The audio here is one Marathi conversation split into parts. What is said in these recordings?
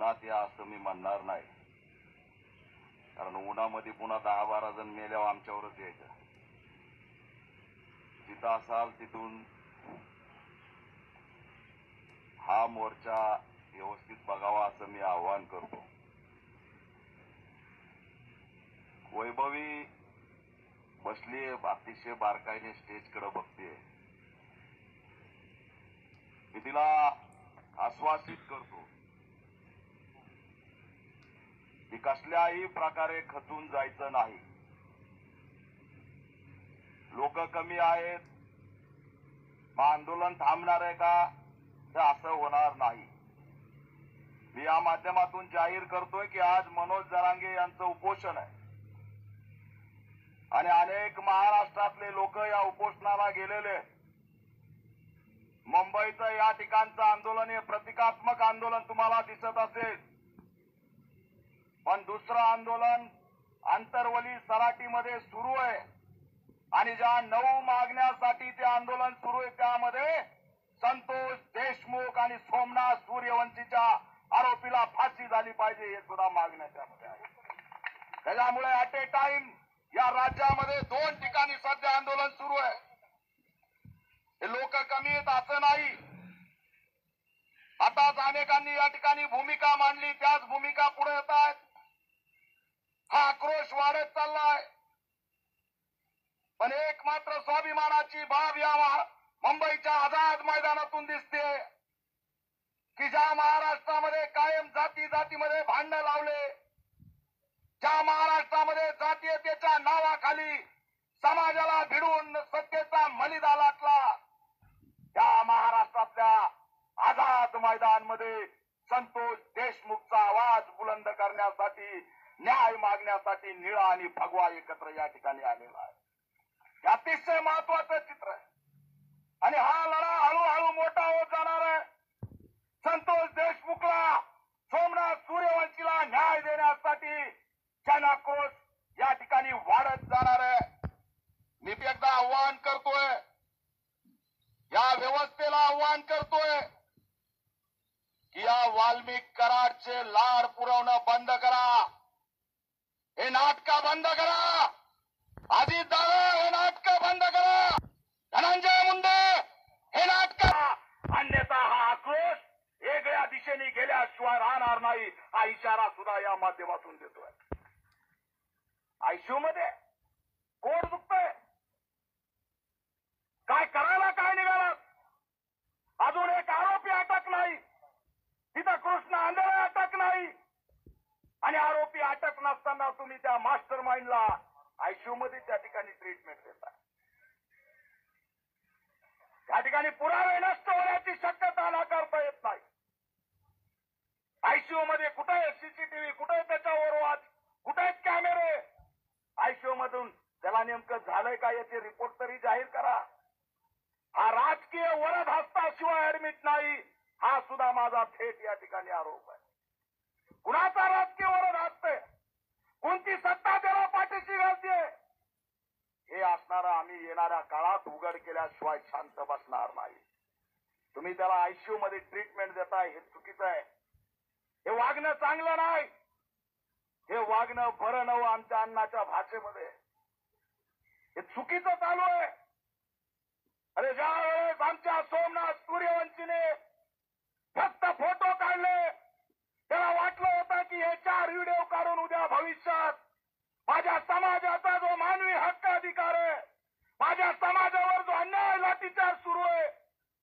उन्हात या असं मी म्हणणार नाही, कारण उन्हामध्ये पुन्हा 10-12 जण मेल्यावर आमच्यावरच यायचं. जिथं असाल तिथून हा मोर्चा व्यवस्थित बघावा असं मी आवाहन करतो. वैभवी बसली अतिशय बारकाईने स्टेजकडे बघते. मी तिला आश्वासित करतो की कसल्याही प्रकारे खचून जायचं नाही. लोक कमी आहेत, मग आंदोलन थांबणार आहे का? तर असं होणार नाही. मी या माध्यमातून जाहीर करतोय की आज मनोज जरांगे यांचं उपोषण आहे आणि अनेक महाराष्ट्रातले लोक या उपोषणाला गेलेले. मुंबईचं या ठिकाणचं आंदोलन हे प्रतिकात्मक आंदोलन तुम्हाला दिसत असेल, पण दुसरं आंदोलन आंतरवली सराटीमध्ये सुरू आहे आणि ज्या 9 मागण्यासाठी ते आंदोलन सुरू आहे त्यामध्ये संतोष देशमुख आणि सोमनाथ सूर्यवंशीच्या आरोपीला फाशी झाली पाहिजे हे सुद्धा मागण्या त्यामध्ये आहे. त्याच्यामुळे ऍट ए टाइम या राज्यामध्ये 2 ठिकाणी सध्या आंदोलन सुरू आहे. हे लोक कमी आहेत असं नाही. आताच अनेकांनी या ठिकाणी भूमिका मांडली, त्याच भूमिका पुढे येत आहेत. हा आक्रोश वाढत चाललाय. पण एक मात्र स्वाभिमानाची बाब या मुंबईच्या आझाद मैदानातून दिसते की ज्या महाराष्ट्रामध्ये कायम जातीमध्ये भांडणं लावले, ज्या महाराष्ट्रामध्ये जातीयतेच्या नावाखाली समाजाला भिडून सत्तेचा मलिदा लाटला, त्या महाराष्ट्रातल्या आझाद मैदानमध्ये संतोष देशमुखचा आवाज बुलंद करण्यासाठी, न्याय मागण्यासाठी निळा आणि भगवा एकत्र या ठिकाणी आलेला आहे. हे अतिशय महत्वाचं चित्र आहे आणि हा लढा हळूहळू मोठा होत जाणार आहे. संतोष देशमुखला, सोमनाथ सूर्यवंशीला न्याय देण्यासाठी जनाक्रोश या ठिकाणी वाढत जाणार आहे. मी एकदा आव्हान करतोय, या व्यवस्थेला आव्हान करतोय की या वाल्मिक कराडचे लाड पुरवणं बंद करा. हे नाटकं बंद करा. अजित दादा हे नाटकं बंद करा. धनंजय मुंडे हे नाटकं, अन्यथा हा आक्रोश वेगळ्या दिशेने गेल्याशिवाय राहणार नाही हा इशारा सुद्धा या माध्यमातून देतोय. आयसीयू मध्ये कोण दुखतंय? काय करायला काय निघाला? अजून एक आरोपी अटक नाही, तिथं कृष्ण आंधळे अटक नाही आणि आरोपी अटक नसताना तुम्ही त्या मास्टर माइंडला आयसीयू मध्ये त्या ठिकाणी ट्रीटमेंट देताय. त्या ठिकाणी पुरावे नष्ट होण्याची शक्यता नाकारता येत नाही. आयसीयू मध्ये कुठे आहे सीसीटीव्ही, कुठे त्याच्यावर वाच, कुठे आहेत कॅमेरे? आयसीयू मधून त्याला नेमकं झालंय का याचे रिपोर्ट तरी जाहीर करा. हा राजकीय वरद हस्ताशिवाय ऍडमिट नाही, हा सुद्धा माझा थेट या ठिकाणी आरोप आहे. कुणाचा राजकीय वरद हस्ते, कोणती सत्ता त्याला पाठीशी घालते, हे असणारा आम्ही येणाऱ्या काळात उघड केल्याशिवाय शांत बसणार नाही. तुम्ही त्याला आयसीयू मध्ये ट्रीटमेंट देताय हे चुकीचं आहे. हे वागणं चांगलं नाही. हे वागणं बरं नवं आमच्या अन्नाच्या भाषेमध्ये. हे चुकीचं चालू आहे. अरे ज्या वेळेस आमच्या सोमनाथ सूर्यवंशीने फक्त फोटो काढले, त्याला वाटलं होतं की हे 4 व्हिडिओ काढून उद्या भविष्यात माझ्या समाजाचा जो मानवी हक्क अधिकार आहे, माझ्या समाजावर जो अन्याय लाठीचार्ज सुरू आहे,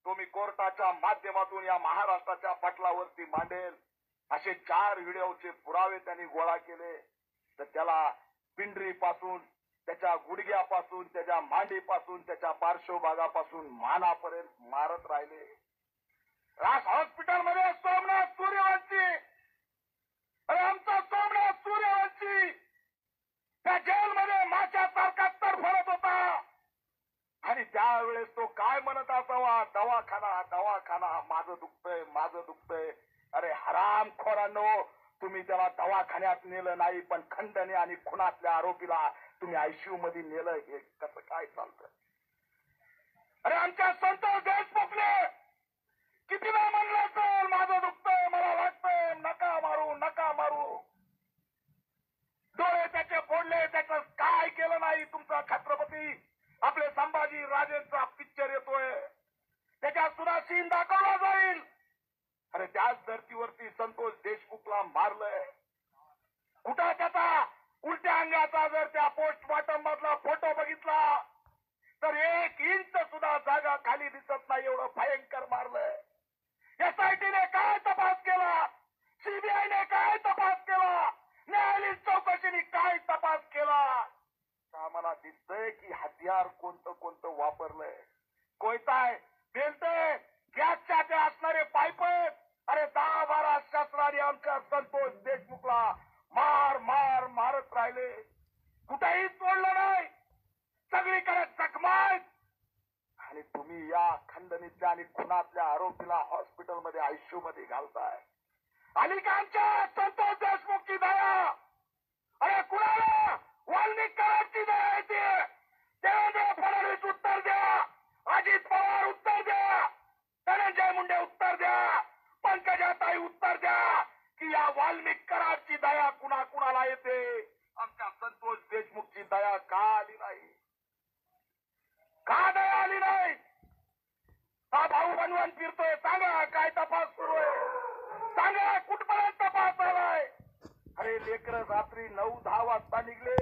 तो मी कोर्टाच्या माध्यमातून या महाराष्ट्राच्या पटलावरती मांडेल. असे 4 व्हिडिओचे पुरावे त्यांनी गोळा केले. तर त्याला पिंडरीपासून, त्याच्या गुडघ्यापासून, त्याच्या मांडीपासून, त्याच्या पार्श्वभागापासून मानापर्यंत मारत राहिले. राज हॉस्पिटलमध्ये सोमनाथ सूर्यवंशी, अरे आमचा सोमनाथ सूर्यवंशी त्या जेलमध्ये माशासारखा तडफडत होता आणि त्यावेळेस तो काय म्हणत असावा, दवाखाना दवाखाना, माझं दुखतंय माझं दुखतंय. अरे हरामखोरांनो, तुम्ही त्याला दवाखान्यात नेलं नाही, पण खंडणी आणि खुनातल्या आरोपीला तुम्ही आयसीयू मध्ये नेलं. हे कसं काय चालतं? अरे आमच्या संतोष देशमुखने किती वेळा म्हणलं असेल, माझं दुखतंय, मला वाटतंय, नका मारू. धर्तीवरती संतोष देशमुखला मारलंय. कुठं त्याचा उलट्या अंगाचा जर त्या पोस्टमॉर्टम मधला फोटो बघितला तर 1 इंच सुद्धा जागा खाली दिसत नाही, एवढं भयंकर मारलंय. एसआयटीने काय तपास केला, सीबीआयने काय तपास केला, न्यायालयीन चौकशीने काय तपास केला, आम्हाला दिसतंय की हत्यार कोणतं कोणतं वापरलंय. कोयताय, बेलतय, गॅसच्या ते असणारे पाईप, अरे 10-12 शस्त्राने आमच्या संतोष देशमुखला मार मार मारत राहिले. कुठेही सोडलं नाही, सगळीकडे जखमात. आणि तुम्ही या खंडणीतल्या आणि खुनातल्या आरोपीला हॉस्पिटलमध्ये आयसीयू मध्ये घालताय. आली का आमच्या संतोष देशमुखची दया? अरे कुणाला वाल्मिक कराडची दया येते? देवेंद्र फडणवीस उत्तर द्या, अजित पवार उत्तर द्या, धनंजय मुंडे उत्तर द्या, पंकजाताई उत्तर द्या की या वाल्मिक कराडची दया कुणा कुणाला येते? आमच्या संतोष देशमुखची दया का आली नाही? का दया आली नाही? हा भाऊ बनवून फिरतोय, सांगा काय तपास सुरू आहे, सांगा कुठपर्यंत तपास आलाय. अरे लेकरं रात्री 9-10 वाजता निघले,